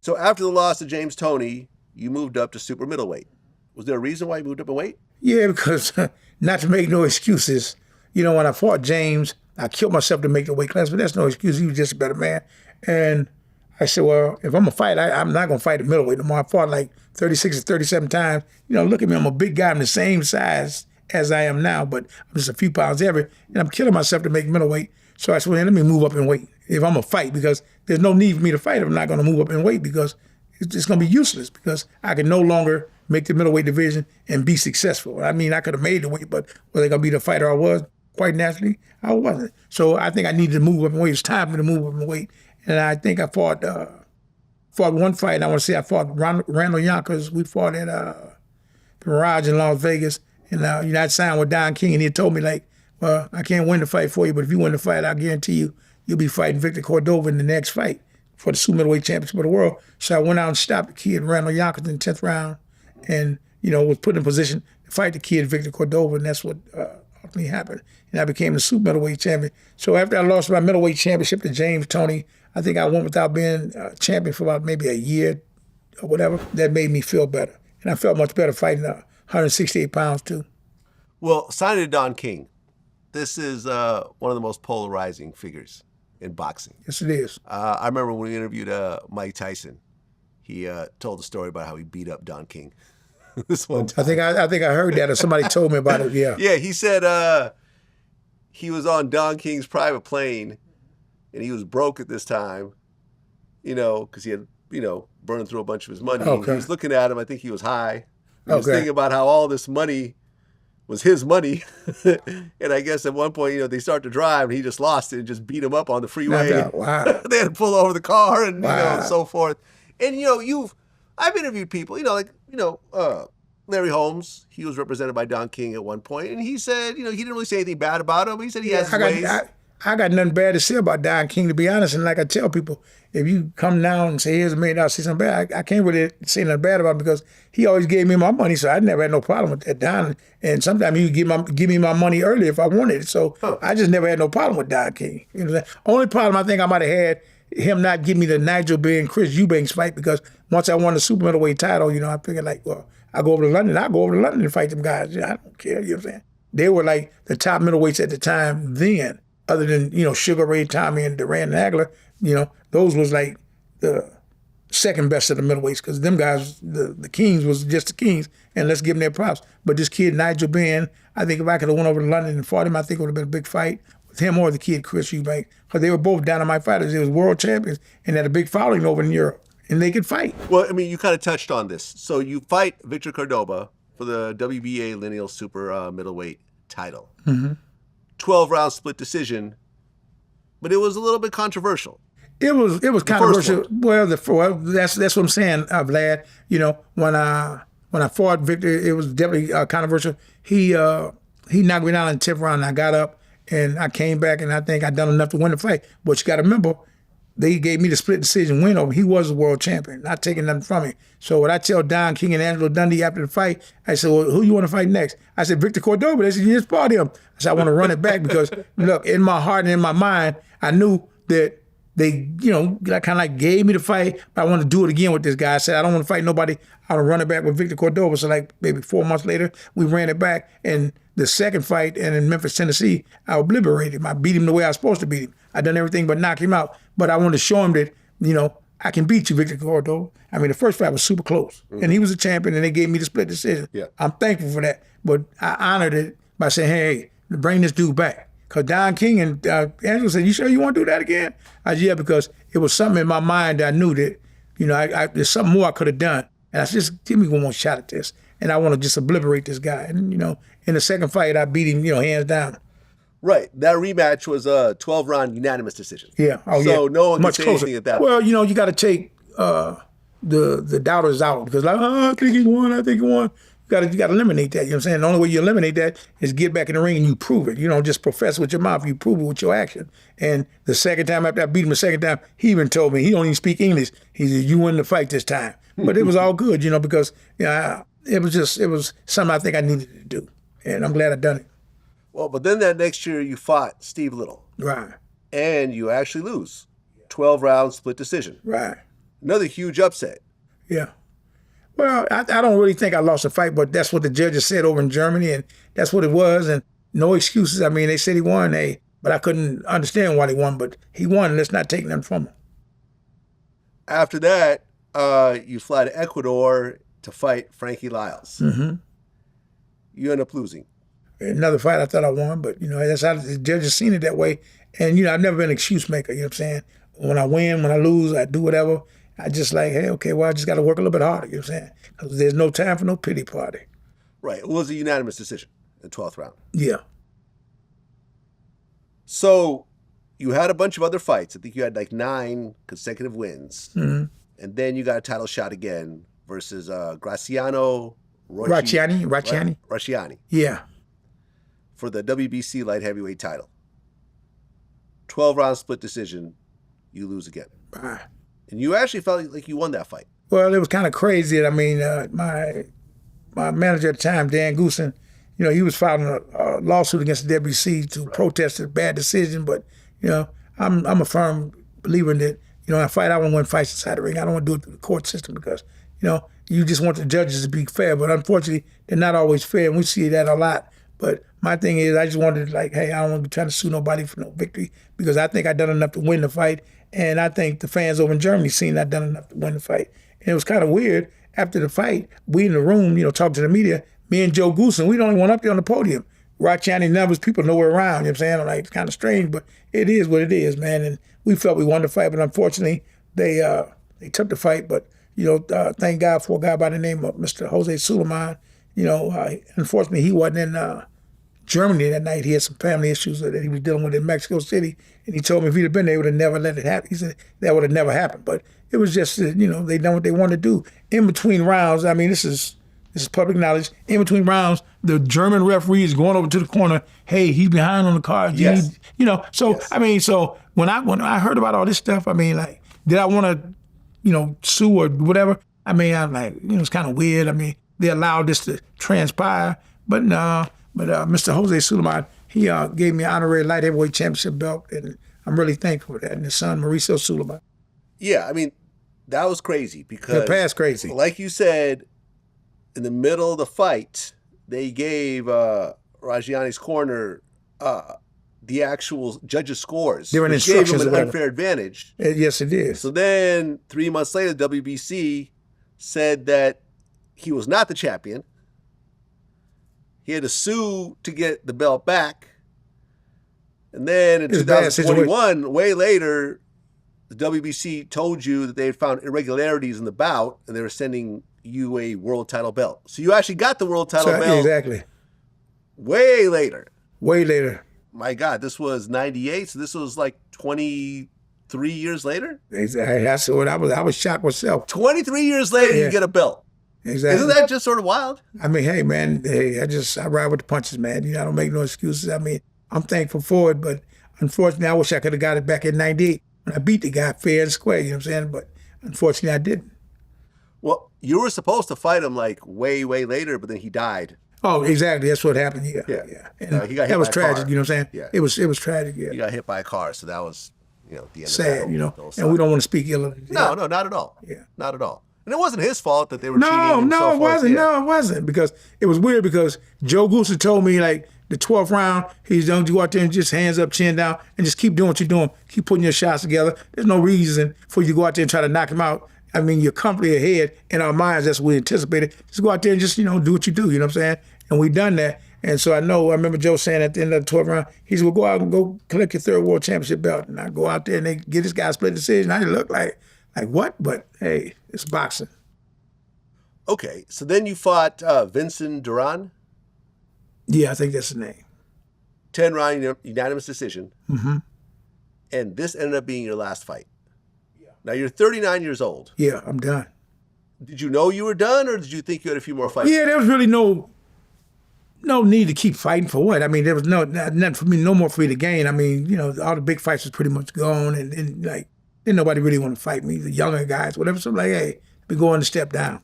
So after the loss to James Toney, you moved up to super middleweight. Was there a reason why you moved up in weight? Yeah, because not to make no excuses. You know, when I fought James, I killed myself to make the weight class, but that's no excuse. He was just a better man. And I said, well, if I'm going to fight, I'm not going to fight at middleweight no more. I fought like 36 or 37 times. You know, look at me. I'm a big guy. I'm the same size as I am now, but I'm just a few pounds heavier. And I'm killing myself to make middleweight. So I said, well, let me move up in weight if I'm going to fight, because there's no need for me to fight if I'm not going to move up in weight, because it's going to be useless, because I can no longer make the middleweight division and be successful. I mean, I could have made the weight, but was I going to be the fighter I was? Quite naturally, I wasn't. So I think I needed to move up in weight. It's time for me to move up in weight. And I think I fought one fight, and I want to say I fought Randall Yonkers. We fought at the Mirage in Las Vegas. And you know, I signed with Don King, and he told me, like, well, I can't win the fight for you, but if you win the fight, I guarantee you'll be fighting Victor Cordoba in the next fight for the super middleweight championship of the world. So I went out and stopped the kid, Randall Yonkers, in the 10th round, and, you know, was put in position to fight the kid, Victor Cordoba, and that's what ultimately happened. And I became the super middleweight champion. So after I lost my middleweight championship to James Toney, I think I went without being champion for about maybe a year or whatever. That made me feel better. And I felt much better fighting 168 pounds too. Well, signing to Don King, this is one of the most polarizing figures in boxing. Yes, it is. I remember when we interviewed Mike Tyson, he told the story about how he beat up Don King. This one time. I think I heard that, or somebody told me about it. Yeah. Yeah, he said he was on Don King's private plane, and he was broke at this time, you know, because he had, you know, burned through a bunch of his money. Okay. He was looking at him. I think he was high. He was thinking about how all this money was his money. And I guess at one point, you know, they start to drive, and he just lost it and just beat him up on the freeway. Wow. They had to pull over the car and, Wow. you know, and so forth. And, you know, I've interviewed people, you know, like, you know, Larry Holmes, he was represented by Don King at one point, and he said, you know, he didn't really say anything bad about him. He said he has his ways. I got nothing bad to say about Don King, to be honest. And like I tell people, if you come down and say, here's $1 million, say something bad, I can't really say nothing bad about him, because he always gave me my money, so I never had no problem with that, Don. And sometimes he would give me my money early if I wanted it. So I just never had no problem with Don King. You know, the only problem I think I might have had, him not giving me the Nigel Bay and Chris Eubanks fight, because once I won the super middleweight title, you know, I figured, like, well, I go over to London and fight them guys. I don't care, you know what I'm saying? They were like the top middleweights at the time then, other than, you know, Sugar Ray, Tommy, and Durant and Hagler. You know, those was like the second best of the middleweights, because them guys, the Kings was just the Kings, and let's give them their props. But this kid, Nigel Ben, I think if I could have went over to London and fought him, I think it would have been a big fight with him or the kid, Chris Eubanks, because they were both dynamite fighters. They was world champions and had a big following over in Europe, and they could fight. Well, I mean, you kind of touched on this. So you fight Victor Cordoba for the WBA lineal super middleweight title. 12-round split decision, but it was a little bit controversial. It was controversial. Well, that's what I'm saying, Vlad. You know, when I fought Victor, it was definitely controversial. He knocked me down in the 10th round, and I got up, and I came back, and I think I done enough to win the fight. But you got to remember, they gave me the split decision win over. He was a world champion, not taking nothing from me. So what I tell Don King and Angelo Dundee after the fight, I said, well, who you want to fight next? I said, Victor Cordoba. They said, you just fought him. I said, I want to run it back, because, look, in my heart and in my mind, I knew that they, you know, kind of like gave me the fight, but I want to do it again with this guy. I said, I don't want to fight nobody. I want to run it back with Victor Cordoba. So like maybe 4 months later, we ran it back. And the second fight, and in Memphis, Tennessee, I obliterated him. I beat him the way I was supposed to beat him. I done everything but knock him out. But I wanted to show him that, you know, I can beat you, Victor Cordoba. I mean, the first fight was super close. And he was a champion, and they gave me the split decision. Yeah. I'm thankful for that. But I honored it by saying, hey, bring this dude back. Because Don King and Angelo said, you sure you want to do that again? I said, yeah, because it was something in my mind that I knew that, you know, there's something more I could have done. And I said, just give me one more shot at this. And I want to just obliterate this guy. And, you know, in the second fight, I beat him, you know, hands down. Right. That rematch was a 12-round unanimous decision. Yeah. Oh, so no one much could say closer. anything at that. Well, you know, you got to take the doubters out, because like, oh, I think he won. I think he won. You got to eliminate that. You know what I'm saying? The only way you eliminate that is get back in the ring and you prove it. You don't just profess with your mouth. You prove it with your action. And the second time after I beat him the second time, he even told me, he don't even speak English. He said, you win the fight this time. But it was all good, you know, because you know, it was something I think I needed to do. And I'm glad I done it. Well, but then that next year you fought Steve Little. Right. And you actually lose. 12-round split decision. Right. Another huge upset. Yeah. Well, I don't really think I lost a fight, but that's what the judges said over in Germany, and that's what it was, and no excuses. I mean, they said he won, but I couldn't understand why he won, but he won, and let's not take nothing from him. After that, you fly to Ecuador to fight Frankie Lyles. Mm-hmm. You end up losing. Another fight I thought I won, but, that's how the judges seen it that way. And, I've never been an excuse maker, you know what I'm saying? When I win, when I lose, I do whatever. I just like, hey, okay, well, I just got to work a little bit harder, you know what I'm saying? Because there's no time for no pity party. Right. It was a unanimous decision in the 12th round. Yeah. So you had a bunch of other fights. I think you had like 9 consecutive wins. Mm-hmm. And then you got a title shot again versus Graciano Racciani. Yeah. For the WBC light heavyweight title. 12-round split decision. You lose again. And you actually felt like you won that fight. Well, it was kind of crazy. I mean, my manager at the time, Dan Goosen, he was filing a lawsuit against the WBC to protest a bad decision. But, I'm a firm believer in that, I fight, I want to win fights inside the ring. I don't want to do it through the court system because, you just want the judges to be fair. But unfortunately, they're not always fair, and we see that a lot. But my thing is, I just wanted to, hey, I don't want to be trying to sue nobody for no victory because I think I done enough to win the fight. And I think the fans over in Germany seen I done enough to win the fight. And it was kind of weird. After the fight, we in the room, talking to the media, me and Joe Goosen, we the only one up there on the podium. Racciani and others, people nowhere around, you know what I'm saying? I'm like, it's kind of strange, but it is what it is, man. And we felt we won the fight, but unfortunately, they took the fight. But, thank God for a guy by the name of Mr. Jose Suleiman. Unfortunately, he wasn't in Germany that night. He had some family issues that he was dealing with in Mexico City. And he told me if he'd have been there, they would have never let it happen. He said that would have never happened. But it was just, they done what they wanted to do. In between rounds, I mean, this is public knowledge. In between rounds, the German referee is going over to the corner. Hey, he's behind on the card. Yes. So, yes. I mean, so when I heard about all this stuff, I mean, like, did I want to, sue or whatever? I mean, I'm like, it's kind of weird. I mean, they allowed this to transpire. But Mr. Jose Suleiman, he gave me an honorary light heavyweight championship belt, and I'm really thankful for that. And his son, Mauricio Suleiman. Yeah, I mean, that was crazy because... past crazy. Like you said, in the middle of the fight, they gave Rajani's corner the actual judges' scores. They were in which gave instructions. him an unfair advantage. Yes, it is. So then, 3 months later, WBC said that he was not the champion. He had to sue to get the belt back. And then in 2021, way later, the WBC told you that they had found irregularities in the bout and they were sending you a world title belt. So you actually got the world title belt. Exactly. Way later. Way later. My God, this was 98, so this was like 23 years later? Exactly. That's what I was shocked myself. 23 years later, you get a belt. Exactly. Isn't that just sort of wild? I mean, hey, man, I ride with the punches, man. I don't make no excuses. I mean, I'm thankful for it, but unfortunately, I wish I could have got it back in 98 when I beat the guy fair and square, you know what I'm saying? But unfortunately, I didn't. Well, you were supposed to fight him like way, way later, but then he died. Oh, exactly. That's what happened. Yeah. And he got hit that was by a tragic. car. You know what I'm saying? Yeah. It was tragic. Yeah. He got hit by a car, so that was, the end sad. of that. And we don't want to speak ill of it. No, not at all. Yeah. Not at all. And it wasn't his fault that they were cheating. And No, so it forth. wasn't. Yeah. No, it wasn't. Because it was weird because Joe Goosen told me, like, the 12th round, he's going to go out there and just hands up, chin down, and just keep doing what you're doing. Keep putting your shots together. There's no reason for you to go out there and try to knock him out. I mean, you're comfortably ahead in our minds. That's what we anticipated. Just go out there and just, do what you do. You know what I'm saying? And we done that. And so I remember Joe saying at the end of the 12th round, he said, well, go out and go collect your 3rd world championship belt. And I go out there and they get this guy a split decision. I look like what? But hey, it's boxing. Okay, so then you fought Vincent Duran? Yeah, I think that's the name. 10-round unanimous decision. Mm-hmm. And this ended up being your last fight. Yeah. Now, you're 39 years old. Yeah, I'm done. Did you know you were done, or did you think you had a few more fights? Yeah, there was really no need to keep fighting for what? I mean, there was nothing for me, no more for me to gain. I mean, all the big fights was pretty much gone, and didn't nobody really want to fight me, the younger guys, whatever. So I'm like, hey, we're going to step down,